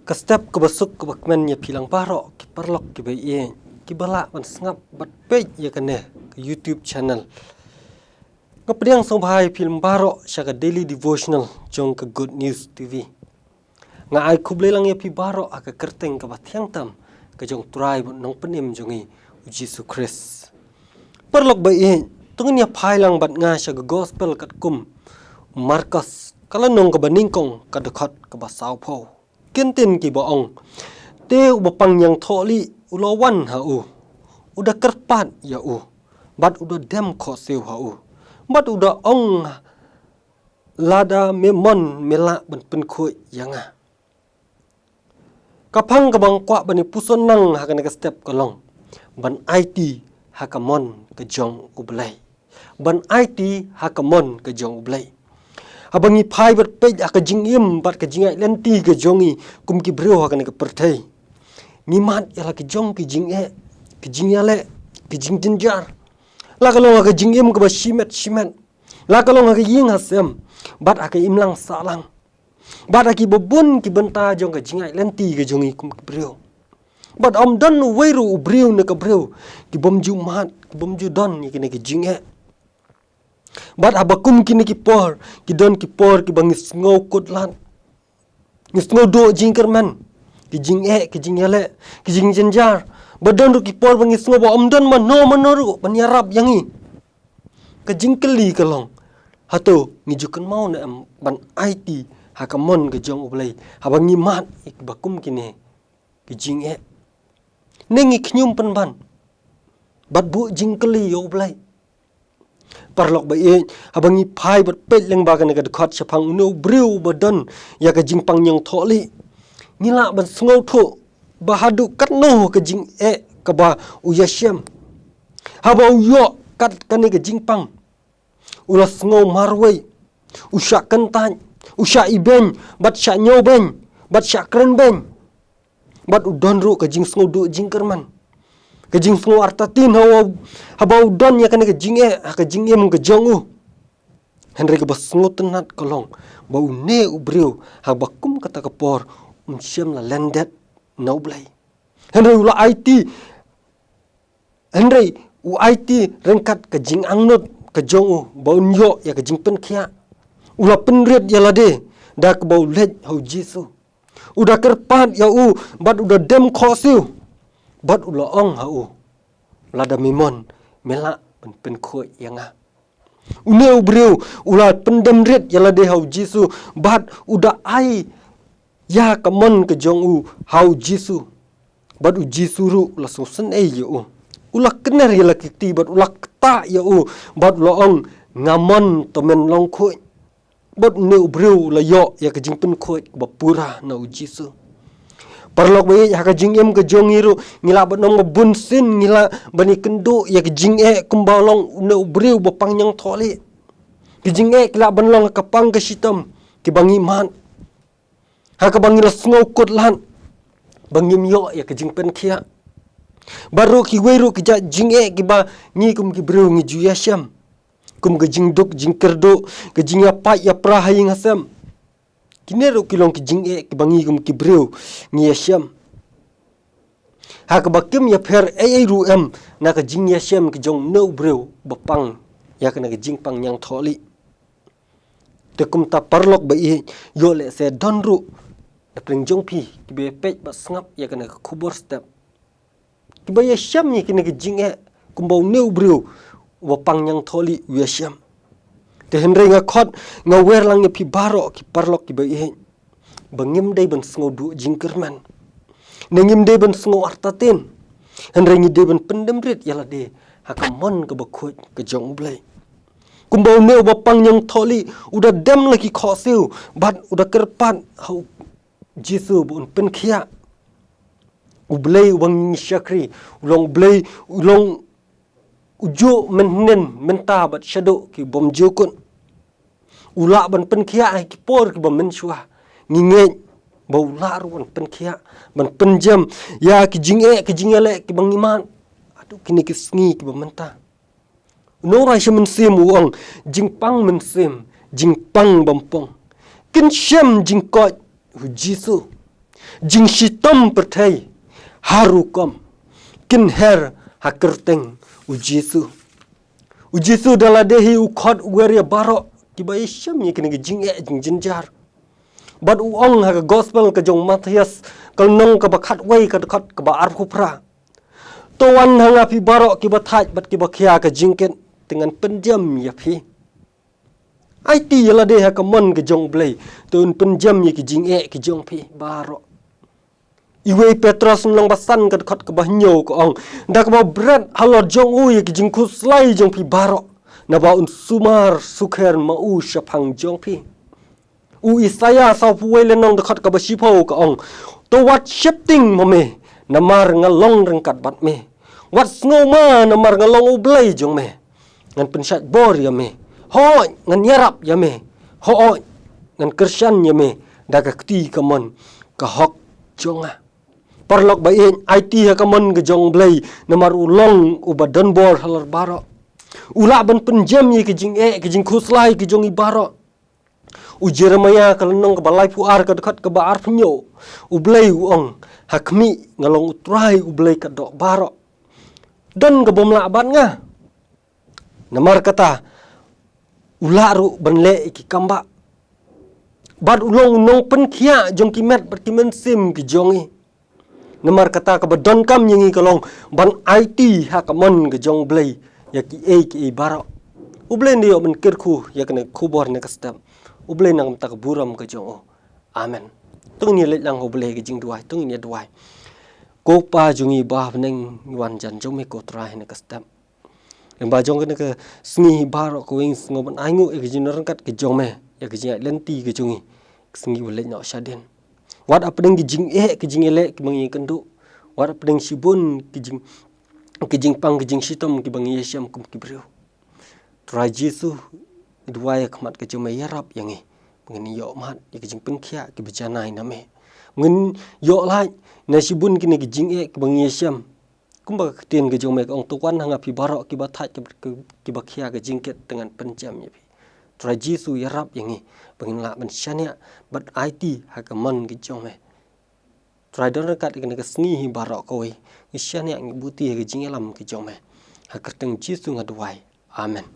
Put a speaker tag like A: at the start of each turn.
A: Kestep kebasuk kebakmen ya pilang parok ki parlok ki bayi ki balak man sengap bat page ya kene ke YouTube channel. Ngapediang sombhai film parok syaka daily devotional jong ke Good News TV. Nga ai kublelang ya pi barok aka kerteng ke batiang tam ke jong turai nong penim jongi Yesus Christ. Parlok bayi tungin ya phailang bat nga syaka gospel kat kum Markus kala nong ke baningkong ka dekat ke basau po. Kintin ki baong te bapang yang tholi ulawan hau udah kerpat ya bat udah dem ko seu hau bat udah ong lada memon melak ban pen khoi yanga kapang kabang kwa bani puson nang hakana ka step kolong ban IT hakamon ke jong ublai ban IT hakamon ke jong ublai abangi phai bat pej aka jingim bat ka jingai lenti ke jongi kum ki brio hakane ka perthai ngimat yala ki jong ki jinge ki jingyale ki jingjinjar la kalong aka jingim ka basimet simet la kalong aka ying hasem bat aka imlang salang bat aki bobun ki benta jong ka jingai lenti ke jongi kum ki brio bat om don weiru brio ne ka brio ki bomju mat ki bomju don ni ki jinge bat abakum kini ki por ki bangis ngau kutlan ngis ngau do jingkerman ki jinge ki jingyale ki jingjenjar badon ru ki por bangis ngau ba omdon manoru banyarap yangi ke jingkeli kalong hato ngijukan mau na ban IT hakamon ke jong ublai habangi mat ik bakum kini ki jinge nengi knyum ban bat bu jingkeli yo ublai parlok bayi habangi phai bat pet leng bagan ka dekat chapang no briu badan ya ka jingpang yang tholi ngila ban sngau tho bahadu kat no ka jing ka ba uyashem haba uyo kat kani ka jingpang ulas ngau marwei usha kentan usha iben bat sha nyoben bat sha kren ben bat udon ru ka jing sngau du jingkerman ke jing sngau artatin habau don ya kane ke jingem ke jongu henry ke basngu tenat kolong bau ne ubriu habakum kata kepor syam la landet no blai henry ula IT rengkat ke jing angnut ke jongu bau nyo ya ke jing pen khia ula penriat ya lade dak bau lej hau jisu udah kerpat ya bat udah dem khosiu bat ula ong hau lada mimon melak pen khoi yanga uneu breu ula pendem rit yala de hau jisu bat uda ai ya kamon ke jong hau jisu bat u jisu ru la sosen yo ula kener yala kiti bat ula kta yo bat ula ong ngamon tomen long khoi bat uneu breu la yo ya ke jing pen khoi bapura na u jisu parlok bayi haka jingem ke jongiru ngila banom bunsin ngila bani kendo ya ke jinge kumbalong ne ubriu bapang yang tholi ke jinge kila banlong kapang ke sitam ke bangi man haka bangi lasngo kutlan bangim yo ya ke jingpen khia baru ki weiru ki jinge ki ba ngi kum ki briu ngi juyasham kum ke jingduk jingkerdo ke jinga pa ya prahaying hasam kinero kilong ki jinge ki bangi kum ki breu ngi yasham ha ka bakim ya pher ru na ka jing yasham ki jong no breu bapang ya ka na ka jingpang yang tholi te kum ta parlok ba yo le se donru da pring jong pi ki be pej ba sngap ya ka na ka khubor step ki ba yasham ni ki na ki jinge kum bau no breu bapang yang tholi yasham te henry nga khot nga wer lang pi baro ki parlok ki bai bangim dei ban sngo du jingkerman nengim dei ban sngo artatin henry ngi dei ban pendem rit yala de hakamon ke bakhoi ke jong blai kumbau ne bapang yang tholi udah dem lagi khosiu bat udah kerpat hau jisu bun pen khia ublai wang syakri ulong blai ulong ujo menen menta bat shadow ki bom jukun ula ban pen khia ai ki por ki bom men shua nginge bau la ru ban pen khia ban pen jam ya ki jingale ki bangiman adu kini ki sngi ki bom menta no rai shem sim uang jingpang men sim jingpang bompong kin shem jingkot hu jisu Jing shitom pertai harukom kin her hakerteng ujisu. Ujisu daladehi ukhot uweria barok kiba isham ye kene jing jing jinjar. Bad uong ha gospel ka jong Matias kal nong ka bakhat wei ka khat ka ba arphupra. To wan hanga pi barok kiba thaj bat kiba khia ka jingket dengan penjam ya pi. IT yala de ha ka mon ka jong blai tun penjam ye ki jing ki jong pi barok. Iwe Petrus nong basan ka khat ka ba nyo ka ong da ka ba bread halor jong u ye ki jing khuslai jong pi barok. Na ba un sumar sukher ma u shapang jong pi. U Isaya sau puwe le nong dekat ka basipo ka ong to what shifting mame namar ngalong rengkat bat me what snowma namar ngalong ublay jong me ngan pensat bor ya me ho ngan yarap ya me ho ngan Krisyan ya me daga kti ka mon ka hok jonga parlok ba in IT ha ka mon ga jong blay namar ulong ubadan bor halar baro ula ban penjam ye ke jing khuslai ke jong ibaro. Jeremia kalau nong kebalai puar ke dekat ke baar penyo ublay uong hakmi ngalong utrai ublay ke dok barok dan ke bomla abat nga namar kata ularu benle ki kamba bad ulong nong penkia jong kimet berkimen sim ki jongi namar kata ke bedon kam yengi kalong ban IT hakamon ke jong blay ya ki barok ublay ndio men kirku ya kene kubor ne kastam ublay nang tak buram ke jong amen tung ni let lang ublay ke jing duai tung ni duai ko pa jungi ba neng wan jan jong me ko trai ne kastam lem ba jong ke sngi bar ko wing ngoban aingu ke jing kat ke jong me ya ke jing lenti ke jungi sngi ulet no shaden wat apdeng ke jing ke jing ele ke mangi kendu wat apdeng sibun ke jing pang ke jing sitom ke bangi yesiam kum ke brio trai jisu duai khmat ke jome yarap yangi ngin yo mat ye ke jing penkhia ke bejanai name ngin yo lai na sibun kini ke jing ke bangi yesiam kumba ketien ke jome ong tuan hanga pi barok ki bathai ki bakhia ke jingket dengan penjam ye pi trai jisu yarap yangi bangin la ban syania bat IT hakamon ke jome trai don kat ke sngi hi barok koi syania ngi buti ke jingelam ke jome hakerteng jisu ngaduai amen.